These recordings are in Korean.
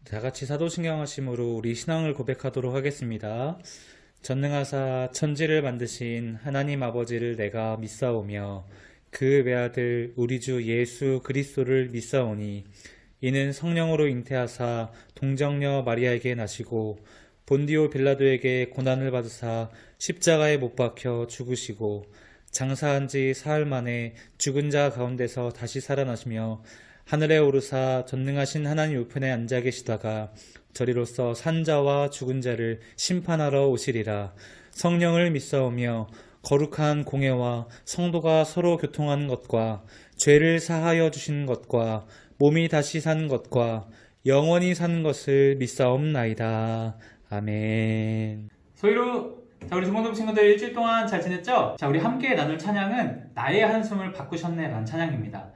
다 같이 사도신경 하심으로 우리 신앙을 고백하도록 하겠습니다. 전능하사 천지를 만드신 하나님 아버지를 내가 믿사오며 그 외아들 우리 주 예수 그리스도를 믿사오니 이는 성령으로 잉태하사 동정녀 마리아에게 나시고 본디오 빌라도에게 고난을 받으사 십자가에 못 박혀 죽으시고 장사한 지 사흘 만에 죽은 자 가운데서 다시 살아나시며 하늘에 오르사 전능하신 하나님 우편에 앉아 계시다가 저리로서 산자와 죽은 자를 심판하러 오시리라. 성령을 믿사오며 거룩한 공예와 성도가 서로 교통하는 것과 죄를 사하여 주시는 것과 몸이 다시 사는 것과 영원히 사는 것을 믿사옵나이다. 아멘. 소희루, 자, 우리 중공동 친구들 일주일 동안 잘 지냈죠? 자, 우리 함께 나눌 찬양은 나의 한숨을 바꾸셨네 라는 찬양입니다.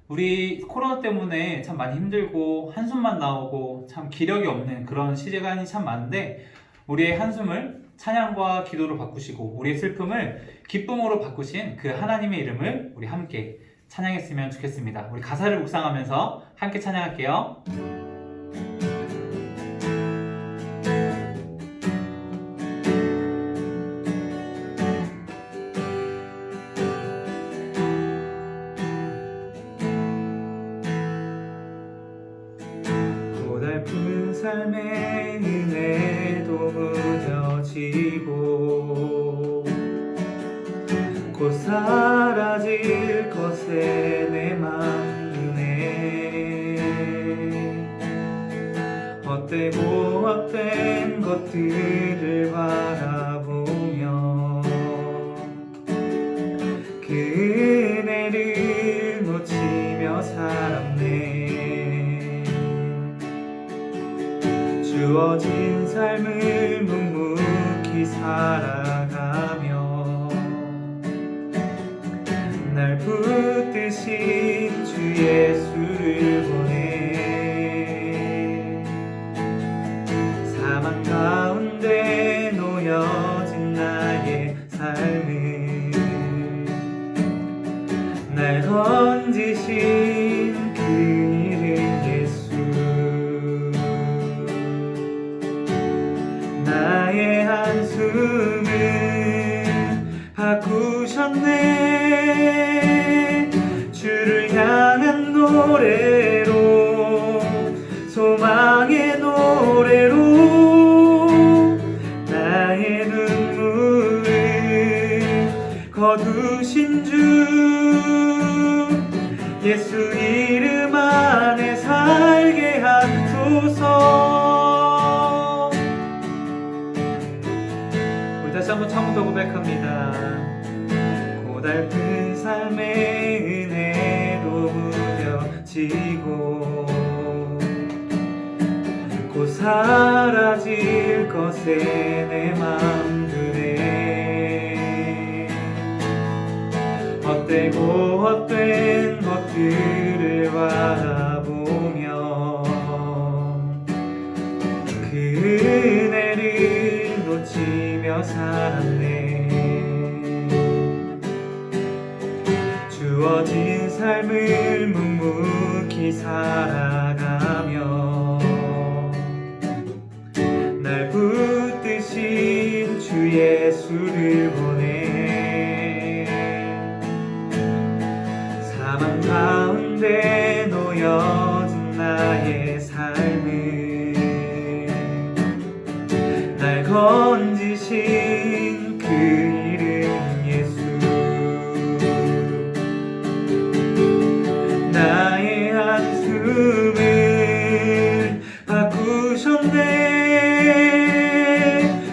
우리 코로나 때문에 참 많이 힘들고 한숨만 나오고 참 기력이 없는 그런 시간이 참 많은데 우리의 한숨을 찬양과 기도로 바꾸시고 우리의 슬픔을 기쁨으로 바꾸신 그 하나님의 이름을 우리 함께 찬양했으면 좋겠습니다. 우리 가사를 묵상하면서 함께 찬양할게요. 고달픈 삶의 은혜도 무뎌지고 곧 사라질 것에 내 맘드네. 헛되고 헛된 것들을 바라보며 그 은혜를 놓치며 살았네. 주어진 삶을 묵묵히 살아가며 날 붙드신 주 예수를 보내. 사망 가운데 놓여진 나의 삶을 날 건지신 그 이름 예수. 나의 한숨을 바꾸셨네. 주를 향한 노래로 소망의 노래로 나의 눈물을 거두신 주 예수 이름 안에 살게 하소서. 다시 한번 처음부터 고백합니다. 고달픈 삶의 은혜도 무뎌지고 곧 사라질 것에 내 맘드네. 헛되고 헛된 것들을 바라보며 그 은혜를 놓치며 살았네. 주어진 삶을 묵묵히 살아가며 날 붙드신 주 예수를 보내. 사망 가운데 놓여진 나의 삶을 날 건지신 그 이름 예수. 나의 한숨을 바꾸셨네.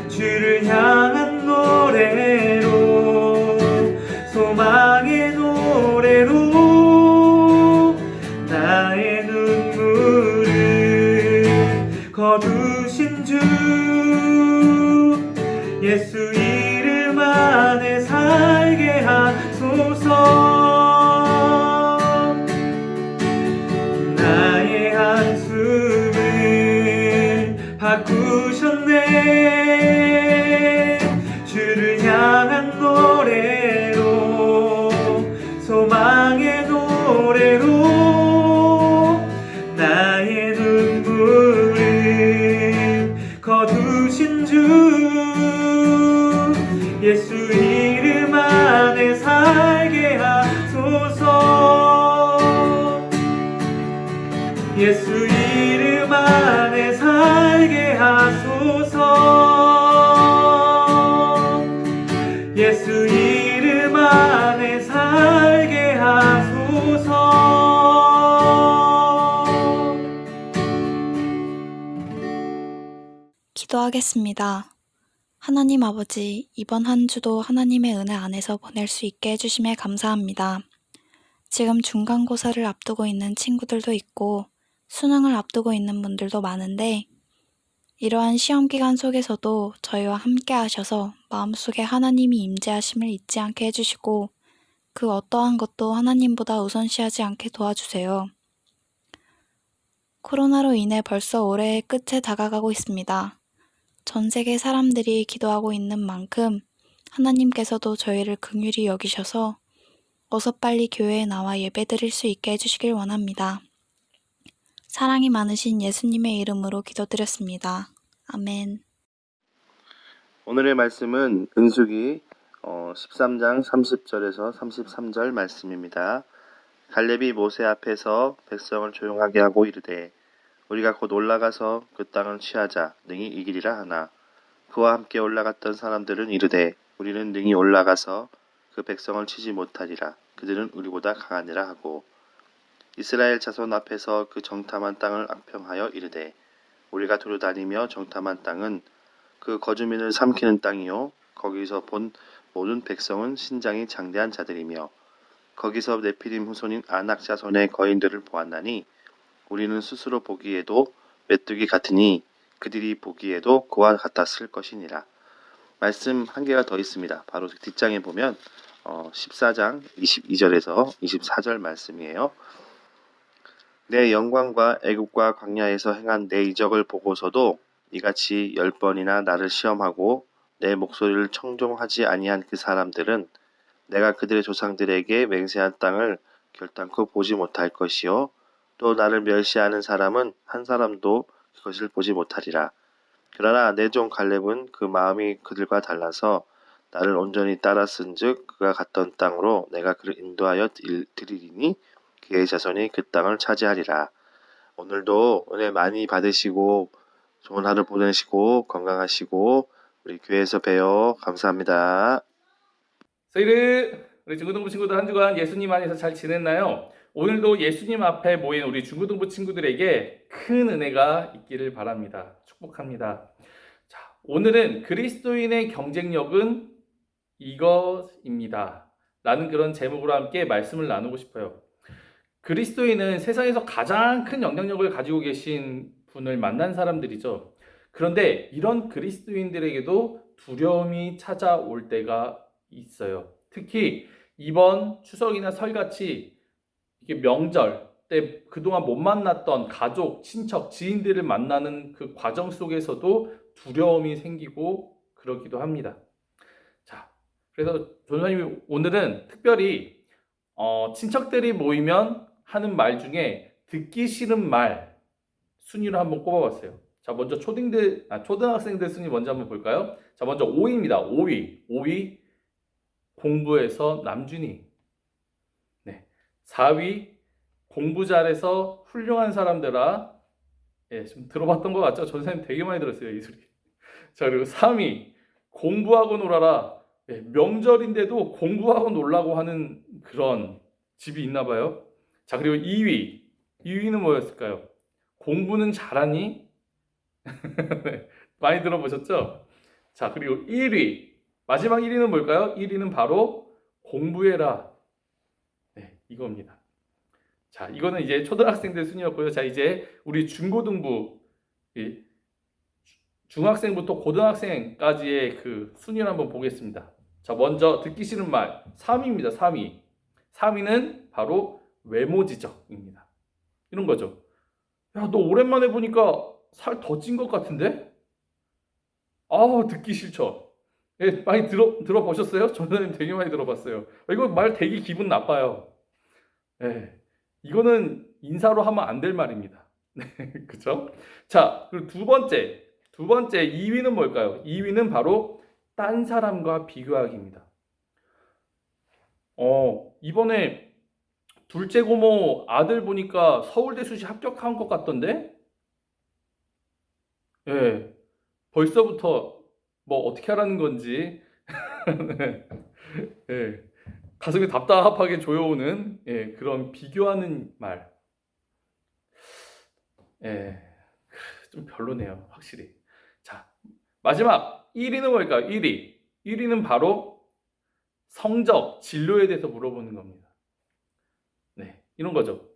주를 향한 노래로 소망의 노래로 나의 눈물을 거두신 주 예수 이름 안에 살게 하소서. 나의 한숨을 바꾸셨네. 주를 향한 노래로 소망의 노래로 나의 눈물을 거두신 주 예수 이름 안에 살게 하소서. 예수 이름 안에 살게 하소서. 예수 이름 안에 살게 하소서. 기도하겠습니다. 하나님 아버지, 이번 한 주도 하나님의 은혜 안에서 보낼 수 있게 해주심에 감사합니다. 지금 중간고사를 앞두고 있는 친구들도 있고 수능을 앞두고 있는 분들도 많은데 이러한 시험기간 속에서도 저희와 함께 하셔서 마음속에 하나님이 임재하심을 잊지 않게 해주시고 그 어떠한 것도 하나님보다 우선시하지 않게 도와주세요. 코로나로 인해 벌써 올해의 끝에 다가가고 있습니다. 전 세계 사람들이 기도하고 있는 만큼 하나님께서도 저희를 긍휼히 여기셔서 어서 빨리 교회에 나와 예배드릴 수 있게 해주시길 원합니다. 사랑이 많으신 예수님의 이름으로 기도드렸습니다. 아멘. 오늘의 말씀은 은수기 13장 30절에서 33절 말씀입니다. 갈렙이 모세 앞에서 백성을 조용하게 하고 이르되 우리가 곧 올라가서 그 땅을 취하자 능히 이기리라 하나 그와 함께 올라갔던 사람들은 이르되 우리는 능히 올라가서 그 백성을 치지 못하리라 그들은 우리보다 강하니라 하고 이스라엘 자손 앞에서 그 정탐한 땅을 악평하여 이르되 우리가 두루다니며 정탐한 땅은 그 거주민을 삼키는 땅이요 거기서 본 모든 백성은 신장이 장대한 자들이며 거기서 네피림 후손인 아낙 자손의 거인들을 보았나니 우리는 스스로 보기에도 메뚜기 같으니 그들이 보기에도 그와 같았을 것이니라. 말씀 한 개가 더 있습니다. 바로 뒷장에 보면 14장 22절에서 24절 말씀이에요. 내 영광과 애국과 광야에서 행한 내 이적을 보고서도 이같이 10번이나 나를 시험하고 내 목소리를 청종하지 아니한 그 사람들은 내가 그들의 조상들에게 맹세한 땅을 결단코 보지 못할 것이요 또 나를 멸시하는 사람은 한 사람도 그것을 보지 못하리라. 그러나 내 종 갈렙은 그 마음이 그들과 달라서 나를 온전히 따랐은즉 그가 갔던 땅으로 내가 그를 인도하여 드리리니 그의 자손이 그 땅을 차지하리라. 오늘도 은혜 많이 받으시고 좋은 하루 보내시고 건강하시고 우리 교회에서 봬요. 감사합니다. 저희들 우리 중고등부 친구들 한 주간 예수님 안에서 잘 지냈나요? 오늘도 예수님 앞에 모인 우리 중고등부 친구들에게 큰 은혜가 있기를 바랍니다. 축복합니다. 자, 오늘은 그리스도인의 경쟁력은 이것입니다. 라는 그런 제목으로 함께 말씀을 나누고 싶어요. 그리스도인은 세상에서 가장 큰 영향력을 가지고 계신 분을 만난 사람들이죠. 그런데 이런 그리스도인들에게도 두려움이 찾아올 때가 있어요. 특히 이번 추석이나 설같이 이게 명절 때 그동안 못 만났던 가족, 친척, 지인들을 만나는 그 과정 속에서도 두려움이 생기고 그러기도 합니다. 자, 그래서 전도사님이 오늘은 특별히 친척들이 모이면 하는 말 중에 듣기 싫은 말 순위를 한번 꼽아봤어요. 자, 먼저 초등학생들 순위 먼저 한번 볼까요? 자, 먼저 5위입니다. 5위 공부에서 남준이. 네. 4위 공부 잘해서 훌륭한 사람들아. 예, 좀 들어봤던 것 같죠? 전사님 되게 많이 들었어요, 이 소리. 자, 그리고 3위 공부하고 놀아라. 예, 명절인데도 공부하고 놀라고 하는 그런 집이 있나 봐요. 자, 그리고 2위는 뭐였을까요? 공부는 잘하니? 네, 많이 들어보셨죠? 자, 그리고 1위 마지막 1위는 뭘까요? 1위는 바로 공부해라. 네, 이겁니다. 자, 이거는 이제 초등학생들 순위였고요. 자, 이제 우리 중고등부, 중학생부터 고등학생까지의 그 순위를 한번 보겠습니다. 자, 먼저 듣기 싫은 말 3위입니다. 3위. 3위는 바로 외모 지적입니다. 이런 거죠. 야, 너 오랜만에 보니까 살 더 찐 것 같은데? 듣기 싫죠. 예, 많이 들어보셨어요? 저는 되게 많이 들어봤어요. 이거 말 되게 기분 나빠요. 예, 이거는 인사로 하면 안 될 말입니다. 그쵸? 자, 그리고 두 번째 2위는 뭘까요? 2위는 바로 딴 사람과 비교하기입니다. 이번에 둘째 고모 아들 보니까 서울대 수시 합격한 것 같던데? 예, 벌써부터 뭐 어떻게 하라는 건지 예, 가슴이 답답하게 조여오는 그런 비교하는 말. 예, 좀 별로네요, 확실히. 자, 마지막 1위는 뭘까요? 1위는 바로 성적, 진로에 대해서 물어보는 겁니다. 네, 이런 거죠.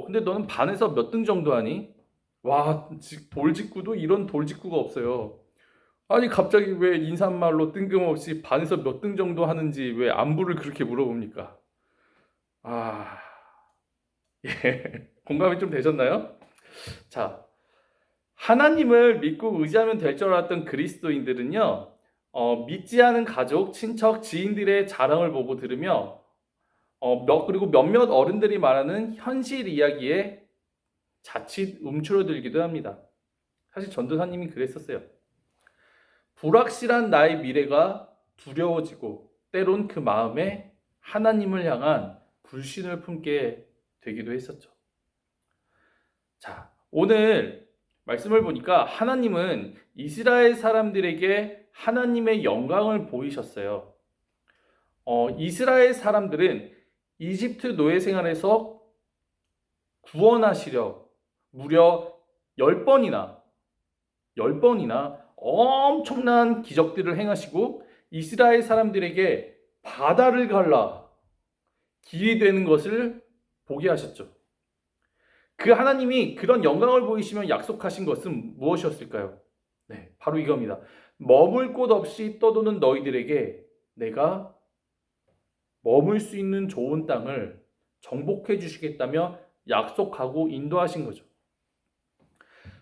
근데 너는 반에서 몇 등 정도 하니? 와, 돌직구도 이런 돌직구가 없어요. 아니, 갑자기 왜 인사말로 뜬금없이 반에서 몇 등 정도 하는지 왜 안부를 그렇게 물어봅니까? 아, 예. 공감이 좀 되셨나요? 자, 하나님을 믿고 의지하면 될 줄 알았던 그리스도인들은요, 믿지 않은 가족, 친척, 지인들의 자랑을 보고 들으며, 그리고 몇몇 어른들이 말하는 현실 이야기에 자칫 움츠러들기도 합니다. 사실 전도사님이 그랬었어요. 불확실한 나의 미래가 두려워지고, 때론 그 마음에 하나님을 향한 불신을 품게 되기도 했었죠. 자, 오늘 말씀을 보니까 하나님은 이스라엘 사람들에게 하나님의 영광을 보이셨어요. 이스라엘 사람들은 이집트 노예 생활에서 구원하시려 무려 10번이나 엄청난 기적들을 행하시고 이스라엘 사람들에게 바다를 갈라 길이 되는 것을 보게 하셨죠. 그 하나님이 그런 영광을 보이시며 약속하신 것은 무엇이었을까요? 네, 바로 이겁니다. 머물 곳 없이 떠도는 너희들에게 내가 머물 수 있는 좋은 땅을 정복해 주시겠다며 약속하고 인도하신 거죠.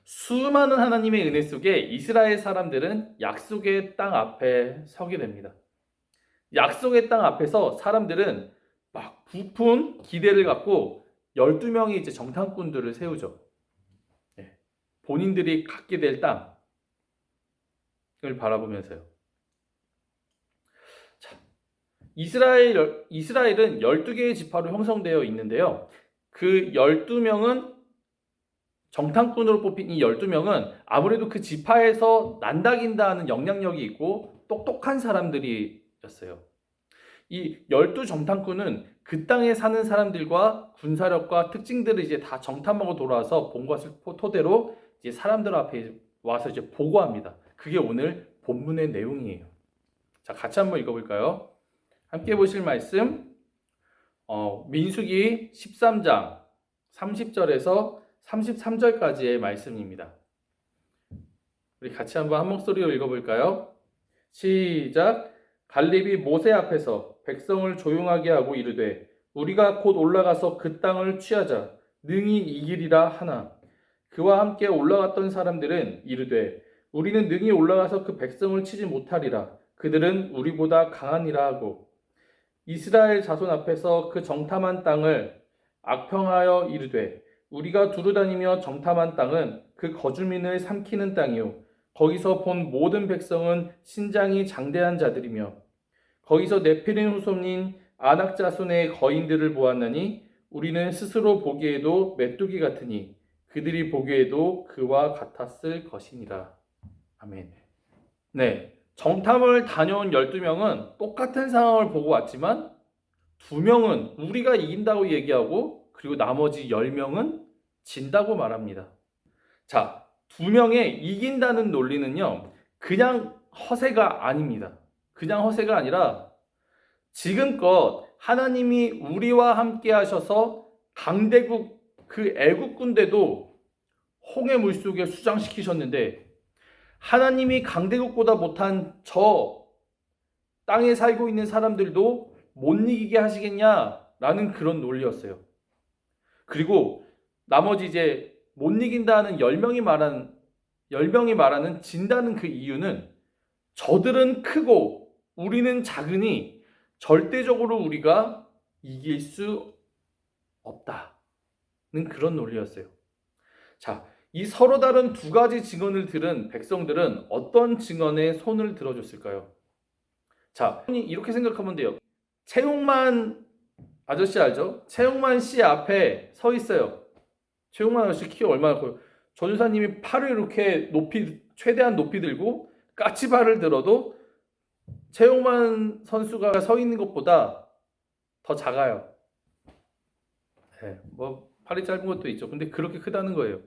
수많은 하나님의 은혜 속에 이스라엘 사람들은 약속의 땅 앞에 서게 됩니다. 약속의 땅 앞에서 사람들은 막 부푼 기대를 갖고 12명의 이제 정탐꾼들을 세우죠. 본인들이 갖게 될 땅을 바라보면서요. 자, 이스라엘은 12개의 지파로 형성되어 있는데요. 그 12명은 정탐꾼으로 뽑힌 이 12명은 아무래도 그 지파에서 난다긴다 하는 영향력이 있고 똑똑한 사람들이었어요. 이 12정탐꾼은 그 땅에 사는 사람들과 군사력과 특징들을 이제 다 정탐하고 돌아와서 본 것을 토대로 이제 사람들 앞에 와서 이제 보고합니다. 그게 오늘 본문의 내용이에요. 자, 같이 한번 읽어볼까요? 함께 보실 말씀, 민수기 13장 30절에서 33절까지의 말씀입니다. 우리 같이 한번 한 목소리로 읽어볼까요? 시작. 갈렙이 모세 앞에서 백성을 조용하게 하고 이르되 우리가 곧 올라가서 그 땅을 취하자 능히 이기리라 하나 그와 함께 올라갔던 사람들은 이르되 우리는 능히 올라가서 그 백성을 치지 못하리라 그들은 우리보다 강하니라 하고 이스라엘 자손 앞에서 그 정탐한 땅을 악평하여 이르되 우리가 두루다니며 정탐한 땅은 그 거주민을 삼키는 땅이요 거기서 본 모든 백성은 신장이 장대한 자들이며 거기서 네피림 후손인 아낙 자손의 거인들을 보았나니 우리는 스스로 보기에도 메뚜기 같으니 그들이 보기에도 그와 같았을 것이니라. 아멘. 네, 정탐을 다녀온 12명은 똑같은 상황을 보고 왔지만 2명은 우리가 이긴다고 얘기하고 그리고 나머지 10명은 진다고 말합니다. 자, 2명의 이긴다는 논리는요, 그냥 허세가 아닙니다. 그냥 허세가 아니라 지금껏 하나님이 우리와 함께 하셔서 강대국 그 애국 군대도 홍해 물속에 수장시키셨는데 하나님이 강대국보다 못한 저 땅에 살고 있는 사람들도 못 이기게 하시겠냐라는 그런 논리였어요. 그리고 나머지 이제 못 이긴다는 10명이 말하는 진다는 그 이유는 저들은 크고 우리는 작으니 절대적으로 우리가 이길 수 없다는 그런 논리였어요. 자, 이 서로 다른 두 가지 증언을 들은 백성들은 어떤 증언에 손을 들어줬을까요? 자, 이렇게 생각하면 돼요. 최용만 아저씨 알죠? 최용만 씨 앞에 서 있어요. 최용만 아저씨 키 얼마나 커요? 전유사님이 팔을 이렇게 최대한 높이 들고 까치발을 들어도 최용만 선수가 서 있는 것보다 더 작아요. 네, 뭐 팔이 짧은 것도 있죠. 근데 그렇게 크다는 거예요.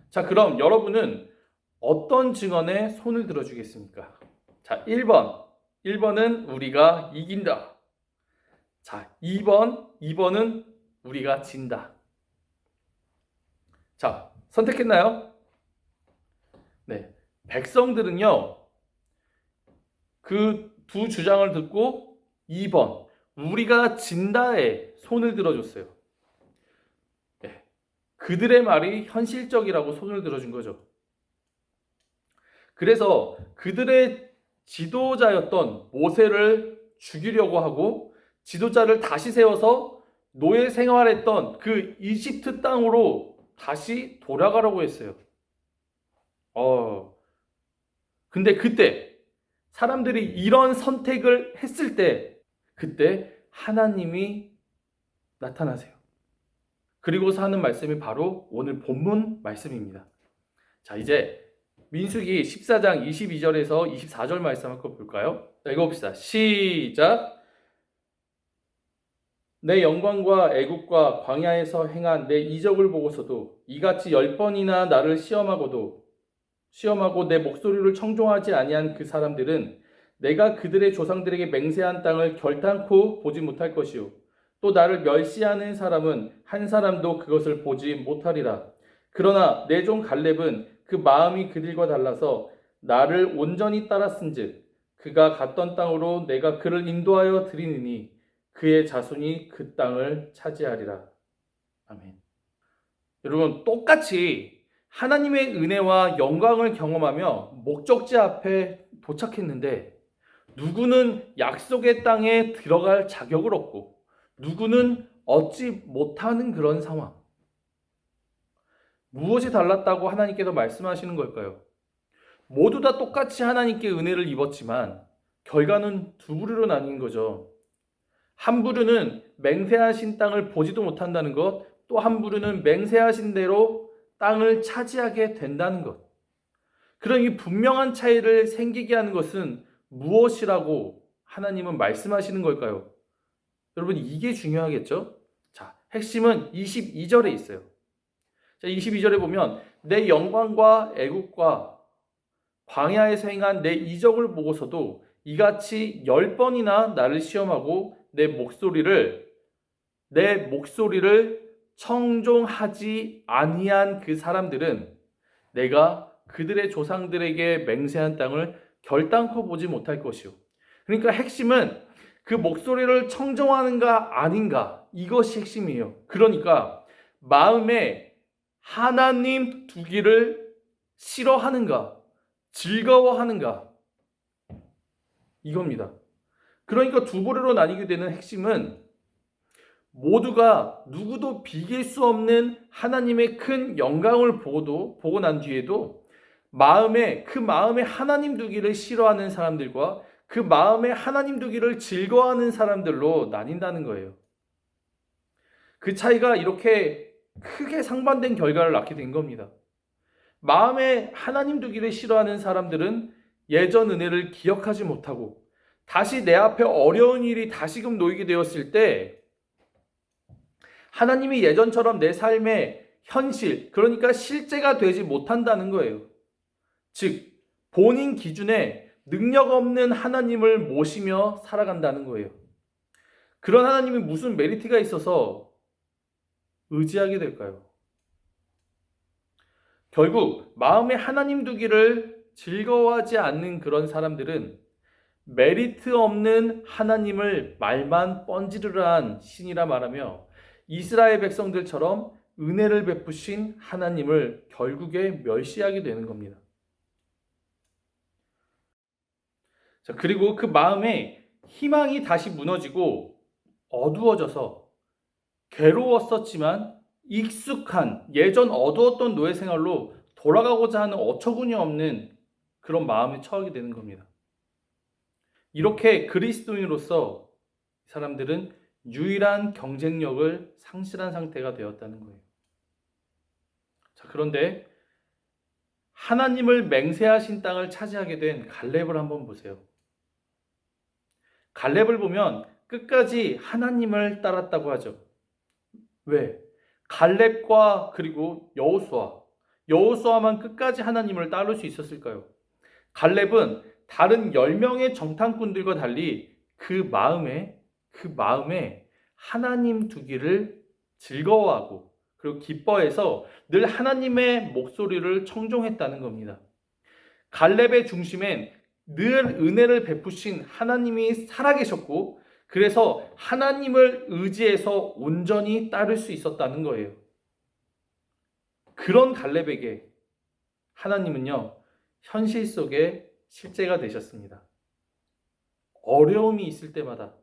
자, 그럼 여러분은 어떤 증언에 손을 들어주겠습니까? 자, 1번은 우리가 이긴다. 자, 2번은 우리가 진다. 자, 선택했나요? 네. 백성들은요, 그 두 주장을 듣고 2번, 우리가 진다에 손을 들어줬어요. 네. 그들의 말이 현실적이라고 손을 들어준 거죠. 그래서 그들의 지도자였던 모세를 죽이려고 하고 지도자를 다시 세워서 노예 생활했던 그 이집트 땅으로 다시 돌아가라고 했어요. 근데 그때 사람들이 이런 선택을 했을 때 그때 하나님이 나타나세요. 그리고서 하는 말씀이 바로 오늘 본문 말씀입니다. 자, 이제 민수기 14장 22절에서 24절 말씀 한번 볼까요? 자, 읽어봅시다. 시작. 내 영광과 애국과 광야에서 행한 내 이적을 보고서도 이같이 10번이나 나를 시험하고 내 목소리를 청종하지 아니한 그 사람들은 내가 그들의 조상들에게 맹세한 땅을 결탄코 보지 못할 것이요 또 나를 멸시하는 사람은 한 사람도 그것을 보지 못하리라. 그러나 내 종 갈렙은 그 마음이 그들과 달라서 나를 온전히 따랐은즉 그가 갔던 땅으로 내가 그를 인도하여 드리느니 그의 자손이 그 땅을 차지하리라. 아멘. 여러분, 똑같이 하나님의 은혜와 영광을 경험하며 목적지 앞에 도착했는데 누구는 약속의 땅에 들어갈 자격을 얻고 누구는 얻지 못하는 그런 상황. 무엇이 달랐다고 하나님께서 말씀하시는 걸까요? 모두 다 똑같이 하나님께 은혜를 입었지만 결과는 두 부류로 나뉜 거죠. 한 부류는 맹세하신 땅을 보지도 못한다는 것, 또 한 부류는 맹세하신 대로 땅을 차지하게 된다는 것. 그런 이 분명한 차이를 생기게 하는 것은 무엇이라고 하나님은 말씀하시는 걸까요? 여러분, 이게 중요하겠죠? 자, 핵심은 22절에 있어요. 자, 22절에 보면 내 영광과 애국과 광야에서 행한 내 이적을 보고서도 이같이 10번이나 나를 시험하고 내 목소리를 청종하지 아니한 그 사람들은 내가 그들의 조상들에게 맹세한 땅을 결단코 보지 못할 것이요. 그러니까 핵심은 그 목소리를 청종하는가 아닌가, 이것이 핵심이에요. 그러니까 마음에 하나님 두기를 싫어하는가 즐거워하는가, 이겁니다. 그러니까 두 부류로 나뉘게 되는 핵심은 모두가 누구도 비길 수 없는 하나님의 큰 영광을 보고 난 뒤에도 그 마음에 하나님 두기를 싫어하는 사람들과 그 마음에 하나님 두기를 즐거워하는 사람들로 나뉜다는 거예요. 그 차이가 이렇게 크게 상반된 결과를 낳게 된 겁니다. 마음에 하나님 두기를 싫어하는 사람들은 예전 은혜를 기억하지 못하고 다시 내 앞에 어려운 일이 다시금 놓이게 되었을 때 하나님이 예전처럼 내 삶의 현실, 그러니까 실제가 되지 못한다는 거예요. 즉, 본인 기준에 능력 없는 하나님을 모시며 살아간다는 거예요. 그런 하나님이 무슨 메리트가 있어서 의지하게 될까요? 결국 마음에 하나님 두기를 즐거워하지 않는 그런 사람들은 메리트 없는 하나님을 말만 뻔지르르한 신이라 말하며 이스라엘 백성들처럼 은혜를 베푸신 하나님을 결국에 멸시하게 되는 겁니다. 자, 그리고 그 마음에 희망이 다시 무너지고 어두워져서 괴로웠었지만 익숙한 예전 어두웠던 노예 생활로 돌아가고자 하는 어처구니 없는 그런 마음에 처하게 되는 겁니다. 이렇게 그리스도인으로서 사람들은 유일한 경쟁력을 상실한 상태가 되었다는 거예요. 자, 그런데 하나님을 맹세하신 땅을 차지하게 된 갈렙을 한번 보세요. 갈렙을 보면 끝까지 하나님을 따랐다고 하죠. 왜? 갈렙과 그리고 여호수아만 끝까지 하나님을 따를 수 있었을까요? 갈렙은 다른 10명의 정탐꾼들과 달리 그 마음에 하나님 두기를 즐거워하고 그리고 기뻐해서 늘 하나님의 목소리를 청종했다는 겁니다. 갈렙의 중심엔 늘 은혜를 베푸신 하나님이 살아계셨고 그래서 하나님을 의지해서 온전히 따를 수 있었다는 거예요. 그런 갈렙에게 하나님은요, 현실 속에 실제가 되셨습니다. 어려움이 있을 때마다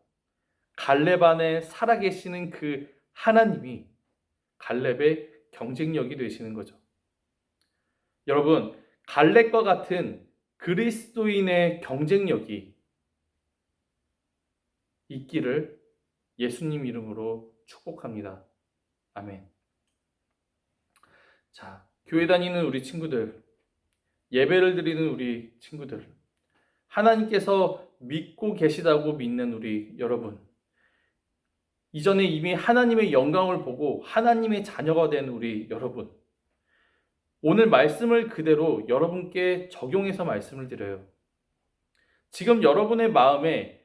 갈렙 안에 살아계시는 그 하나님이 갈렙의 경쟁력이 되시는 거죠. 여러분, 갈렙과 같은 그리스도인의 경쟁력이 있기를 예수님 이름으로 축복합니다. 아멘. 자, 교회 다니는 우리 친구들, 예배를 드리는 우리 친구들, 하나님께서 믿고 계시다고 믿는 우리 여러분, 이전에 이미 하나님의 영광을 보고 하나님의 자녀가 된 우리 여러분, 오늘 말씀을 그대로 여러분께 적용해서 말씀을 드려요. 지금 여러분의 마음에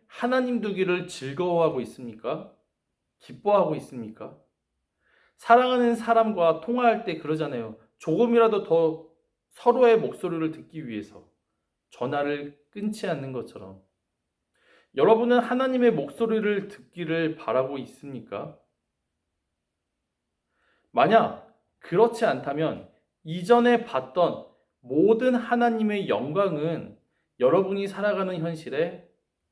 하나님 두기를 즐거워하고 있습니까? 기뻐하고 있습니까? 사랑하는 사람과 통화할 때 그러잖아요. 조금이라도 더 서로의 목소리를 듣기 위해서 전화를 끊지 않는 것처럼 여러분은 하나님의 목소리를 듣기를 바라고 있습니까? 만약 그렇지 않다면 이전에 봤던 모든 하나님의 영광은 여러분이 살아가는 현실에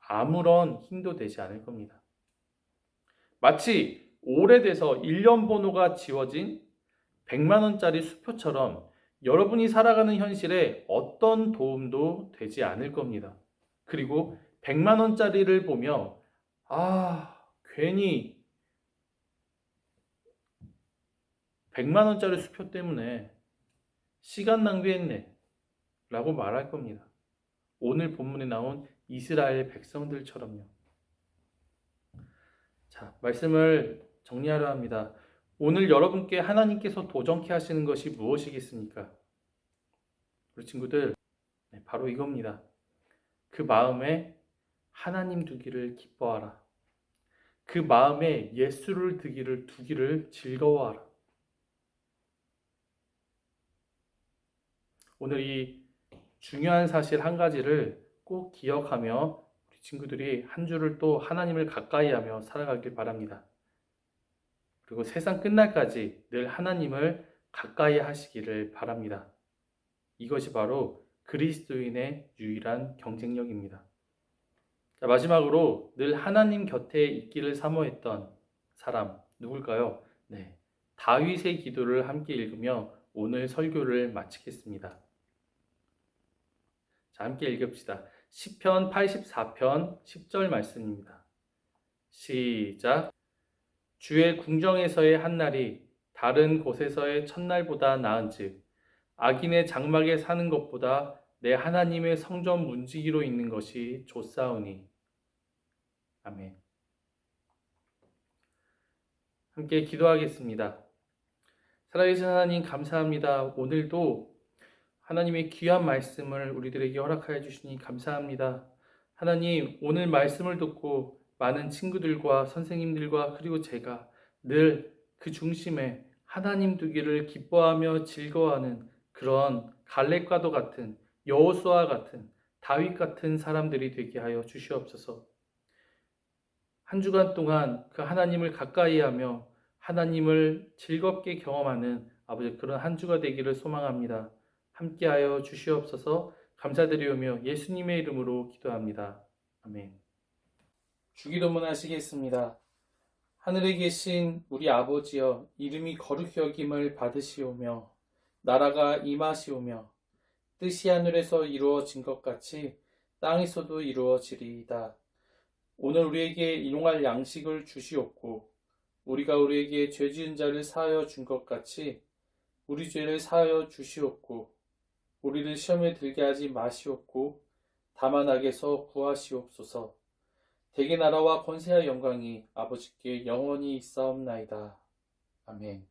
아무런 힘도 되지 않을 겁니다. 마치 오래돼서 일련 번호가 지워진 100만 원짜리 수표처럼 여러분이 살아가는 현실에 어떤 도움도 되지 않을 겁니다. 그리고 100만 원짜리를 보며 괜히 100만 원짜리 수표 때문에 시간 낭비했네 라고 말할 겁니다. 오늘 본문에 나온 이스라엘 백성들처럼요. 자, 말씀을 정리하려 합니다. 오늘 여러분께 하나님께서 도전케 하시는 것이 무엇이겠습니까? 우리 친구들, 바로 이겁니다. 그 마음에 하나님 두기를 기뻐하라. 그 마음에 예수를 두기를 즐거워하라. 오늘 이 중요한 사실 한 가지를 꼭 기억하며 우리 친구들이 한 주를 또 하나님을 가까이 하며 살아가길 바랍니다. 그리고 세상 끝날까지 늘 하나님을 가까이 하시기를 바랍니다. 이것이 바로 그리스도인의 유일한 경쟁력입니다. 자, 마지막으로 늘 하나님 곁에 있기를 사모했던 사람 누굴까요? 네, 다윗의 기도를 함께 읽으며 오늘 설교를 마치겠습니다. 자, 함께 읽읍시다. 시편 84편 10절 말씀입니다. 시작. 주의 궁정에서의 한날이 다른 곳에서의 첫날보다 나은즉 악인의 장막에 사는 것보다 내 하나님의 성전 문지기로 있는 것이 좋사오니. 아멘. 함께 기도하겠습니다. 살아계신 하나님 감사합니다. 오늘도 하나님의 귀한 말씀을 우리들에게 허락하여 주시니 감사합니다. 하나님, 오늘 말씀을 듣고 많은 친구들과 선생님들과 그리고 제가 늘 그 중심에 하나님 두기를 기뻐하며 즐거워하는 그런 갈렙과도 같은 여호수아 같은 다윗 같은 사람들이 되게 하여 주시옵소서. 한 주간 동안 그 하나님을 가까이 하며 하나님을 즐겁게 경험하는 아버지 그런 한 주가 되기를 소망합니다. 함께하여 주시옵소서. 감사드리오며 예수님의 이름으로 기도합니다. 아멘. 주기도문 하시겠습니다. 하늘에 계신 우리 아버지여, 이름이 거룩히 여김을 받으시오며 나라가 임하시오며 뜻이 하늘에서 이루어진 것 같이 땅에서도 이루어지리이다. 오늘 우리에게 일용할 양식을 주시옵고 우리가 우리에게 죄 지은 자를 사하여 준 것 같이 우리 죄를 사하여 주시옵고 우리를 시험에 들게 하지 마시옵고 다만 악에서 구하시옵소서. 대개 나라와 권세와 영광이 아버지께 영원히 있사옵나이다. 아멘.